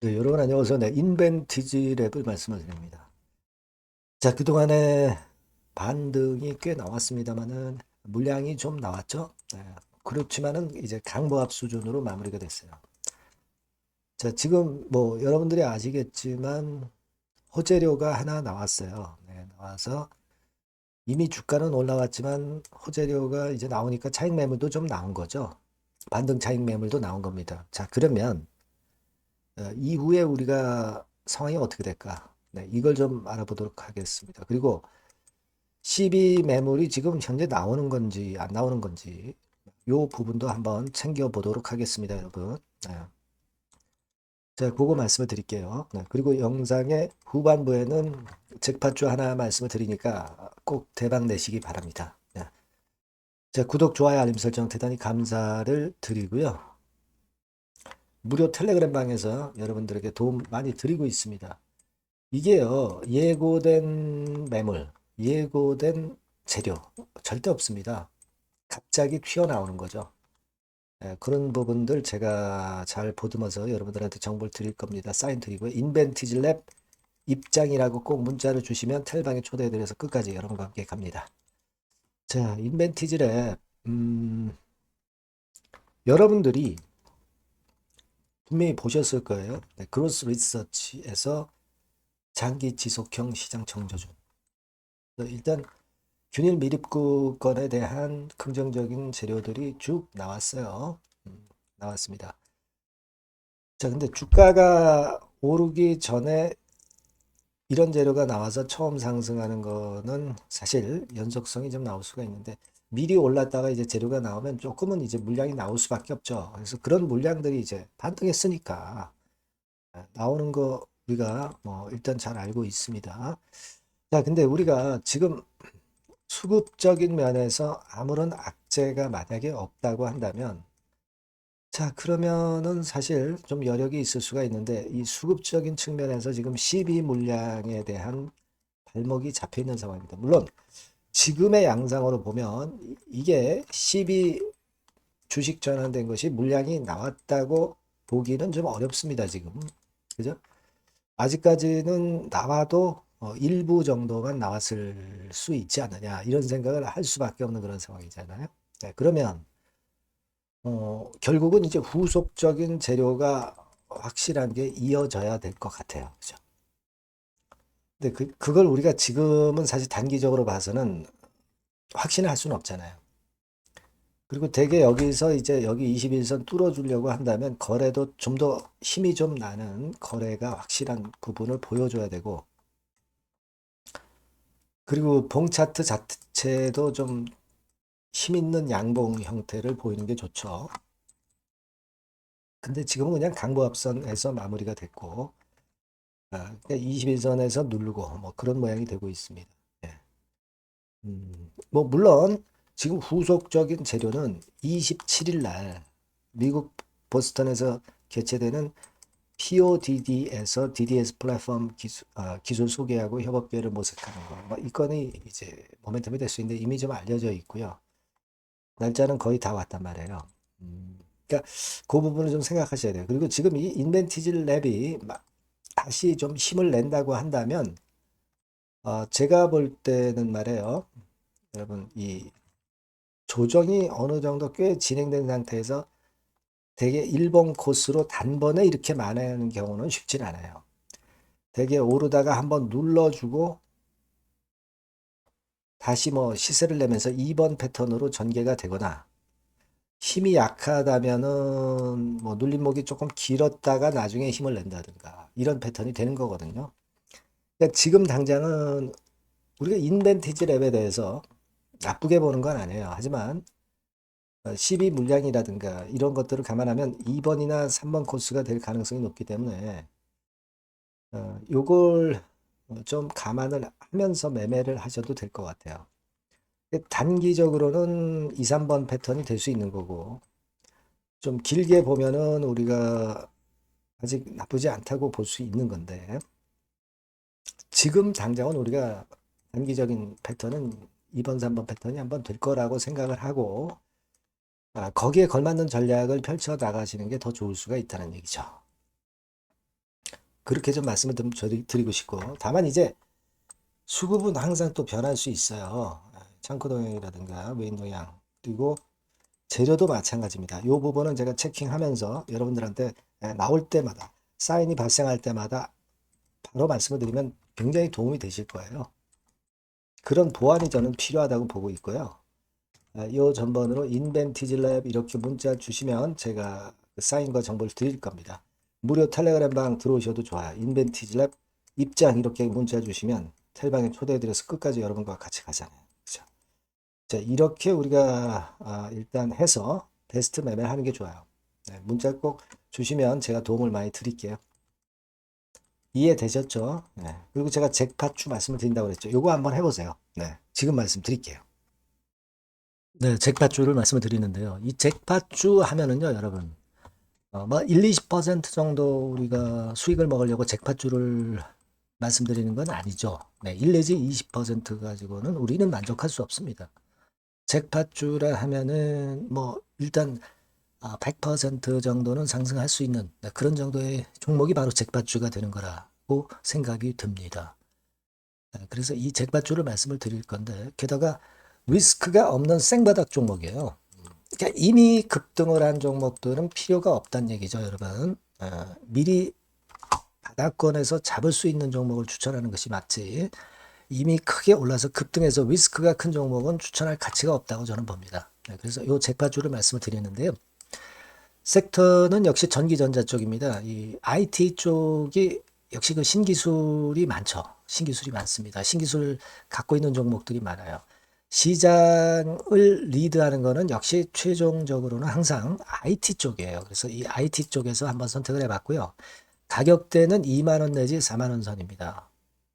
네, 여러분 안녕하세요. 네, 인벤티지 랩을 말씀을 드립니다. 자, 그동안에 반등이 꽤 나왔습니다만은 물량이 좀 나왔죠. 네, 그렇지만은 이제 강보합 수준으로 마무리가 됐어요. 자, 지금 뭐 여러분들이 아시겠지만 호재료가 하나 나왔어요. 네, 나와서 이미 주가는 올라왔지만 호재료가 이제 나오니까 차익 매물도 좀 나온 거죠. 반등 차익 매물도 나온 겁니다. 자, 그러면 이후에 우리가 상황이 어떻게 될까? 네, 이걸 좀 알아보도록 하겠습니다. 그리고 CB 매물이 지금 현재 나오는 건지 안 나오는 건지 이 부분도 한번 챙겨보도록 하겠습니다, 여러분. 네. 자, 그거 말씀을 드릴게요. 네, 그리고 영상의 후반부에는 잭팟주 하나 말씀을 드리니까 꼭 대박 내시기 바랍니다. 네. 자, 구독, 좋아요, 알림 설정 대단히 감사를 드리고요. 무료 텔레그램 방에서 여러분들에게 도움 많이 드리고 있습니다. 이게요, 예고된 매물, 예고된 재료, 절대 없습니다. 갑자기 튀어나오는 거죠. 그런 부분들 제가 잘 보듬어서 여러분들한테 정보를 드릴 겁니다. 사인 드리고요. 인벤티지 랩 입장이라고 꼭 문자를 주시면 텔방에 초대해드려서 끝까지 여러분과 함께 갑니다. 자, 인벤티지 랩, 여러분들이 분명히 보셨을 거예요. 네, 그로스 리서치에서 장기 지속형 시장 청조준. 일단 균일 미립구건에 대한 긍정적인 재료들이 쭉 나왔어요. 나왔습니다. 자, 근데 주가가 오르기 전에 이런 재료가 나와서 처음 상승하는 거는 사실 연속성이 좀 나올 수가 있는데 미리 올랐다가 이제 재료가 나오면 조금은 이제 물량이 나올 수밖에 없죠. 그래서 그런 물량들이 이제 반등했으니까 나오는 거 우리가 뭐 일단 잘 알고 있습니다. 자, 근데 우리가 지금 수급적인 면에서 아무런 악재가 만약에 없다고 한다면, 자, 그러면은 사실 좀 여력이 있을 수가 있는데, 이 수급적인 측면에서 지금 12 물량에 대한 발목이 잡혀 있는 상황입니다. 물론, 지금의 양상으로 보면, 이게 12 주식 전환된 것이 물량이 나왔다고 보기는 좀 어렵습니다, 지금. 그죠? 아직까지는 나와도 일부 정도만 나왔을 수 있지 않느냐 이런 생각을 할 수밖에 없는 그런 상황이잖아요. 네, 그러면 결국은 이제 후속적인 재료가 확실한 게 이어져야 될 것 같아요. 그죠? 근데 그걸 우리가 지금은 사실 단기적으로 봐서는 확신을 할 수는 없잖아요. 그리고 대개 여기서 이제 여기 21선 뚫어주려고 한다면 거래도 좀 더 힘이 좀 나는 거래가 확실한 부분을 보여줘야 되고, 그리고 봉 차트 자체도 좀 힘 있는 양봉 형태를 보이는 게 좋죠. 근데 지금은 그냥 강보합선에서 마무리가 됐고, 그러니까 21선에서 누르고 뭐 그런 모양이 되고 있습니다. 예. 뭐 물론 지금 후속적인 재료는 27일 날 미국 보스턴에서 개최되는 PODD에서 DDS 플랫폼 기술 소개하고 협업 기회를 모색하는 거. 뭐이 건이 이제 모멘텀이 될 수 있는데 이미 좀 알려져 있고요. 날짜는 거의 다 왔단 말이에요. 그러니까 그 부분을 좀 생각하셔야 돼요. 그리고 지금 이 인벤티지 랩이 다시 좀 힘을 낸다고 한다면 제가 볼 때는 말이에요. 여러분 이 조정이 어느 정도 꽤 진행된 상태에서 대개 일본 코스로 단번에 이렇게 만회하는 경우는 쉽진 않아요. 대개 오르다가 한번 눌러주고 다시 뭐 시세를 내면서 2번 패턴으로 전개가 되거나 힘이 약하다면은 뭐 눌림목이 조금 길었다가 나중에 힘을 낸다든가 이런 패턴이 되는 거거든요. 그러니까 지금 당장은 우리가 인벤티지 랩에 대해서 나쁘게 보는 건 아니에요. 하지만 12 물량이라든가 이런 것들을 감안하면 2번이나 3번 코스가 될 가능성이 높기 때문에 요걸 좀 감안을 하면서 매매를 하셔도 될 것 같아요. 단기적으로는 2, 3번 패턴이 될 수 있는 거고 좀 길게 보면은 우리가 아직 나쁘지 않다고 볼 수 있는 건데 지금 당장은 우리가 단기적인 패턴은 2번, 3번 패턴이 한번 될 거라고 생각을 하고 거기에 걸맞는 전략을 펼쳐 나가시는 게 더 좋을 수가 있다는 얘기죠. 그렇게 좀 말씀을 좀 드리고 싶고, 다만 이제 수급은 항상 또 변할 수 있어요. 창고 동향이라든가 메인 동향, 그리고 재료도 마찬가지입니다. 이 부분은 제가 체킹하면서 여러분들한테 나올 때마다, 사인이 발생할 때마다 바로 말씀을 드리면 굉장히 도움이 되실 거예요. 그런 보완이 저는 필요하다고 보고 있고요. 이 전번으로 인벤티지랩 이렇게 문자 주시면 제가 그 사인과 정보를 드릴 겁니다. 무료 텔레그램 방 들어오셔도 좋아요. 인벤티지랩 입장 이렇게 문자 주시면 텔방에 초대해드려서 끝까지 여러분과 같이 가잖아요. 그렇죠? 자, 이렇게 우리가 일단 해서 베스트 매매를 하는 게 좋아요. 네, 문자 꼭 주시면 제가 도움을 많이 드릴게요. 이해되셨죠? 네. 그리고 제가 잭팟주 말씀을 드린다고 그랬죠. 요거 한번 해보세요. 네, 지금 말씀드릴게요. 네, 잭팟주를 말씀을 드리는데요. 이 잭팟주 하면은요, 여러분, 뭐 1, 20% 정도 우리가 수익을 먹으려고 잭팟주를 말씀드리는 건 아니죠. 네, 1 내지 20% 가지고는 우리는 만족할 수 없습니다. 잭팟주라 하면은 뭐 일단 100% 정도는 상승할 수 있는 그런 정도의 종목이 바로 잭팟주가 되는 거라고 생각이 듭니다. 그래서 이 잭팟주를 말씀을 드릴 건데, 게다가 리스크가 없는 생바닥 종목이에요. 그러니까 이미 급등을 한 종목들은 필요가 없다는 얘기죠, 여러분. 미리 바닥권에서 잡을 수 있는 종목을 추천하는 것이 맞지. 이미 크게 올라서 급등해서 리스크가 큰 종목은 추천할 가치가 없다고 저는 봅니다. 그래서 이 잭팟주를 말씀을 드리는데요. 섹터는 역시 전기전자 쪽입니다. 이 IT 쪽이 역시 그 신기술이 많죠. 신기술이 많습니다. 신기술 갖고 있는 종목들이 많아요. 시장을 리드하는 거는 역시 최종적으로는 항상 IT 쪽이에요. 그래서 이 IT 쪽에서 한번 선택을 해봤고요. 가격대는 2만 원 내지 4만 원 선입니다.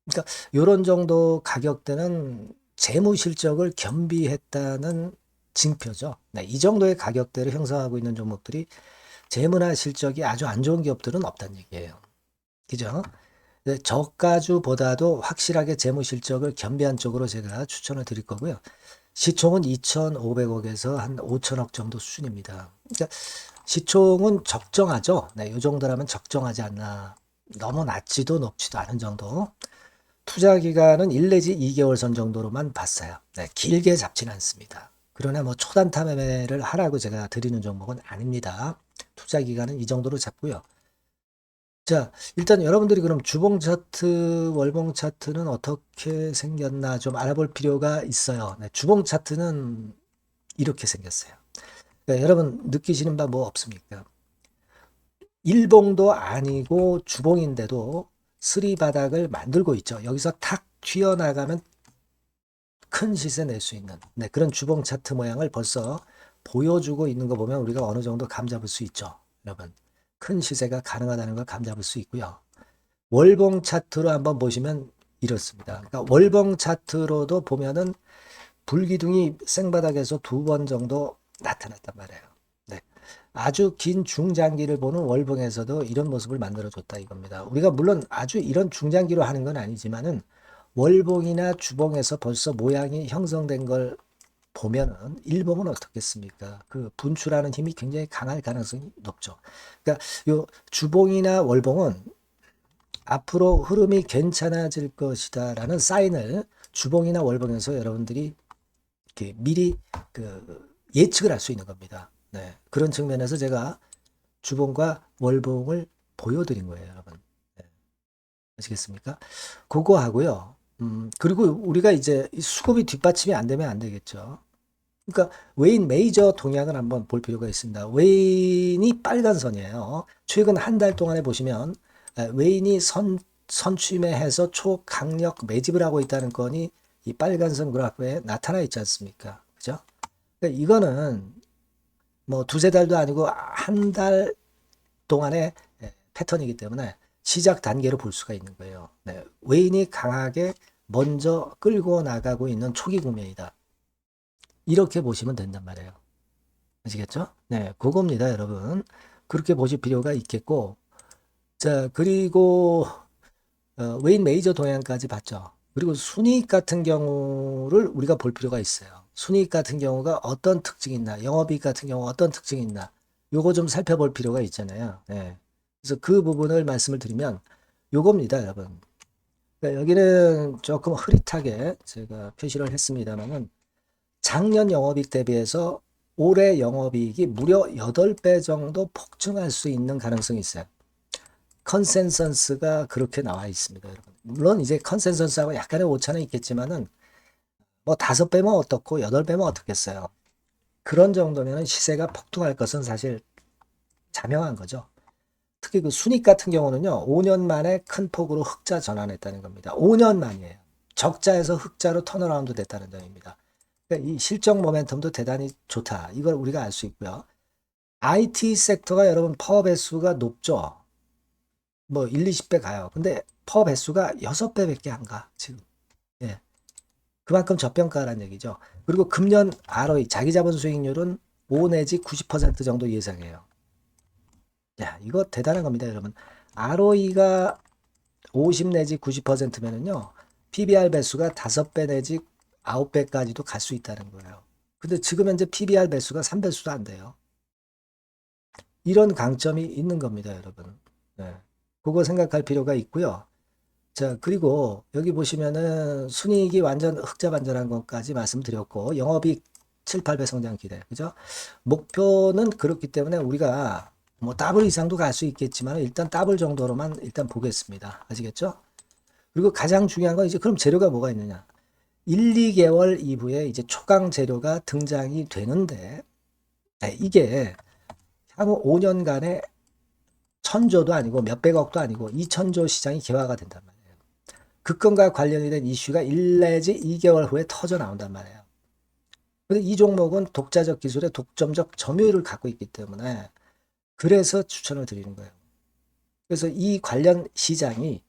그러니까 이런 정도 가격대는 재무 실적을 겸비했다는 징표죠. 네, 이 정도의 가격대를 형성하고 있는 종목들이 재무나 실적이 아주 안 좋은 기업들은 없다는 얘기예요. 그죠? 네, 저가주보다도 확실하게 재무 실적을 겸비한 쪽으로 제가 추천을 드릴 거고요. 시총은 2,500억에서 한 5천억 정도 수준입니다. 그러니까 시총은 적정하죠. 네, 이 정도라면 적정하지 않나. 너무 낮지도 높지도 않은 정도. 투자 기간은 1 내지 2개월 선 정도로만 봤어요. 네, 길게 잡지는 않습니다. 그러나 뭐 초단타 매매를 하라고 제가 드리는 종목은 아닙니다. 투자 기간은 이 정도로 잡고요. 자, 일단 여러분들이 그럼 주봉 차트, 월봉 차트는 어떻게 생겼나 좀 알아볼 필요가 있어요. 네, 주봉 차트는 이렇게 생겼어요. 네, 여러분 느끼시는 바 뭐 없습니까? 일봉도 아니고 주봉인데도 쓰리 바닥을 만들고 있죠. 여기서 탁 튀어나가면 큰 시세 낼 수 있는 그런 주봉 차트 모양을 벌써 보여주고 있는 거 보면 우리가 어느 정도 감 잡을 수 있죠. 여러분 큰 시세가 가능하다는 걸 감 잡을 수 있고요. 월봉 차트로 한번 보시면 이렇습니다. 그러니까 월봉 차트로도 보면은 불기둥이 생바닥에서 2번 정도 나타났단 말이에요. 네. 아주 긴 중장기를 보는 월봉에서도 이런 모습을 만들어줬다 이겁니다. 우리가 물론 아주 이런 중장기로 하는 건 아니지만은 월봉이나 주봉에서 벌써 모양이 형성된 걸 보면은 일봉은 어떻겠습니까? 그 분출하는 힘이 굉장히 강할 가능성이 높죠. 그러니까 요 주봉이나 월봉은 앞으로 흐름이 괜찮아질 것이다라는 사인을 주봉이나 월봉에서 여러분들이 이렇게 미리 그 예측을 할 수 있는 겁니다. 네. 그런 측면에서 제가 주봉과 월봉을 보여드린 거예요, 여러분. 네. 아시겠습니까? 그거 하고요. 그리고 우리가 이제 수급이 뒷받침이 안 되면 안 되겠죠. 그러니까 웨인 메이저 동향을 한번 볼 필요가 있습니다. 웨인이 빨간 선이에요. 최근 한 달 동안에 보시면 웨인이 선취매해서 초강력 매집을 하고 있다는 건이 이 빨간 선 그래프에 나타나 있지 않습니까? 그죠? 그러니까 이거는 뭐 두세 달도 아니고 한 달 동안의 패턴이기 때문에 시작 단계로 볼 수가 있는 거예요. 네, 웨인이 강하게 먼저 끌고 나가고 있는 초기 국면이다. 이렇게 보시면 된단 말이에요. 아시겠죠? 네, 그겁니다, 여러분. 그렇게 보실 필요가 있겠고, 자, 그리고 웨인 메이저 동향까지 봤죠. 그리고 순이익 같은 경우를 우리가 볼 필요가 있어요. 순이익 같은 경우가 어떤 특징이 있나, 영업이익 같은 경우 어떤 특징이 있나, 요거 좀 살펴볼 필요가 있잖아요. 네. 그래서 그 부분을 말씀을 드리면, 요겁니다, 여러분. 그러니까 여기는 조금 흐릿하게 제가 표시를 했습니다만은 작년 영업이익 대비해서 올해 영업이익이 무려 8배 정도 폭증할 수 있는 가능성이 있어요. 컨센서스가 그렇게 나와 있습니다, 여러분. 물론 이제 컨센서스하고 약간의 오차는 있겠지만은 뭐 5배면 어떻고 8배면 어떻겠어요. 그런 정도면 시세가 폭등할 것은 사실 자명한 거죠. 특히 그 순익 같은 경우는요, 5년 만에 큰 폭으로 흑자 전환했다는 겁니다. 5년 만이에요. 적자에서 흑자로 턴어라운드 됐다는 점입니다. 그러니까 이 실적 모멘텀도 대단히 좋다. 이걸 우리가 알 수 있고요. IT 섹터가 여러분 퍼 배수가 높죠. 뭐 1, 20배 가요. 근데 퍼 배수가 6배밖에 안 가, 지금. 예. 그만큼 저평가라는 얘기죠. 그리고 금년 ROE, 자기 자본 수익률은 5 내지 90% 정도 예상해요. 야, 이거 대단한 겁니다, 여러분. ROE가 50 내지 90%면은요, PBR 배수가 5배 내지 9배까지도 갈 수 있다는 거예요. 근데 지금 현재 PBR 배수가 3배수도 안 돼요. 이런 강점이 있는 겁니다, 여러분. 네. 그거 생각할 필요가 있고요. 자, 그리고 여기 보시면은 순이익이 완전 흑자 반전한 것까지 말씀드렸고, 영업이익 7, 8배 성장 기대. 그죠? 목표는 그렇기 때문에 우리가 뭐 더블 이상도 갈 수 있겠지만 일단 더블 정도로만 일단 보겠습니다. 아시겠죠? 그리고 가장 중요한 건 이제 그럼 재료가 뭐가 있느냐? 1, 2개월 이후에 이제 초강 재료가 등장이 되는데, 네, 이게 향후 5년간에 천조도 아니고 몇백억도 아니고 2천조 시장이 개화가 된단 말이에요. 그 건과 관련이 된 이슈가 1 내지 2개월 후에 터져 나온단 말이에요. 근데 이 종목은 독자적 기술의 독점적 점유율을 갖고 있기 때문에 그래서 추천을 드리는 거예요. 그래서 이 관련 시장이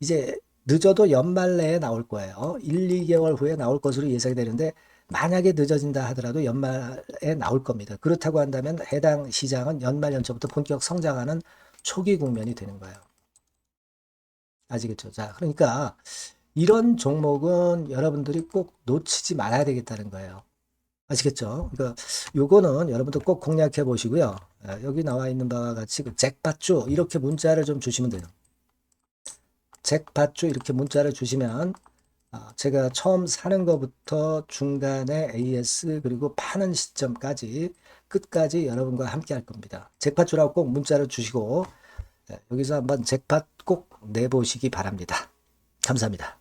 이제 늦어도 연말 내에 나올 거예요. 1, 2개월 후에 나올 것으로 예상이 되는데 만약에 늦어진다 하더라도 연말에 나올 겁니다. 그렇다고 한다면 해당 시장은 연말 연초부터 본격 성장하는 초기 국면이 되는 거예요. 아시겠죠? 자, 그러니까 이런 종목은 여러분들이 꼭 놓치지 말아야 되겠다는 거예요. 아시겠죠? 그러니까 요거는 여러분들 꼭 공략해 보시고요. 여기 나와 있는 바와 같이 그 잭팟주 이렇게 문자를 좀 주시면 돼요. 잭팟주 이렇게 문자를 주시면 제가 처음 사는 것부터 중간에 AS 그리고 파는 시점까지 끝까지 여러분과 함께 할 겁니다. 잭팟주라고 꼭 문자를 주시고 여기서 한번 잭팟 꼭 내보시기 바랍니다. 감사합니다.